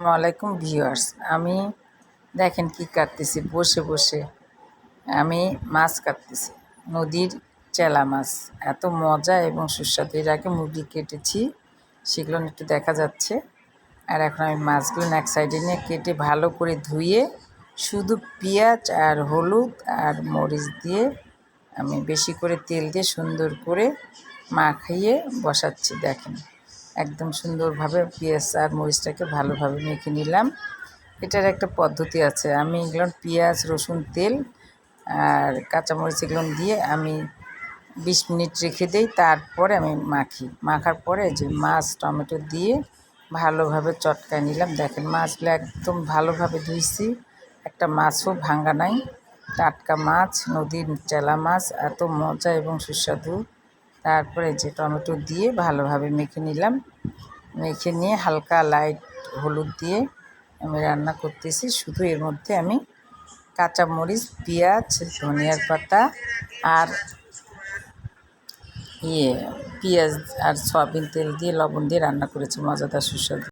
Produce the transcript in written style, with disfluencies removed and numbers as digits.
আসসালামাইকুম ভিউয়ার্স, আমি দেখেন কি কাটতেছি বসে বসে। আমি মাছ কাটতেছি, নদীর চেলা মাছ। এত মজা এবং সুস্বাদু। এর আগে মুরগি কেটেছি, সেগুলো একটু দেখা যাচ্ছে। আর এখন আমি মাছগুলো এক সাইডে নিয়ে কেটে ভালো করে ধুয়ে শুধু পেঁয়াজ আর হলুদ আর মরিচ দিয়ে আমি বেশি করে তেল দিয়ে সুন্দর করে মাখিয়ে বসাচ্ছি। দেখেন একদম সুন্দরভাবে পেঁয়াজ আর মরিচটাকে ভালোভাবে মেখে নিলাম। এটার একটা পদ্ধতি আছে। আমি এগুলো পেঁয়াজ রসুন তেল আর কাঁচামরিচ এগুলো দিয়ে আমি 20 মিনিট রেখে দিই, তারপরে আমি মাখার পরে যে মাছ টমেটো দিয়ে ভালোভাবে চটকায় নিলাম। দেখেন মাছগুলো একদম ভালোভাবে ধুইছি, একটা মাছও ভাঙা নাই, টাটকা মাছ, নদীর চেলা মাছ, এত মজা এবং সুস্বাদু। তারপরে যে টমেটো দিয়ে ভালোভাবে মেখে নিলাম, মেখে নিয়ে হালকা লাইট হলুদ দিয়ে আমি রান্না করতেছি। শুধু এর মধ্যে আমি কাঁচামরিচ, পেঁয়াজ, ধনিয়ার পাতা আর পেঁয়াজ আর সয়াবিন তেল দিয়ে লবণ দিয়ে রান্না করেছি, মজাদার সুস্বাদু।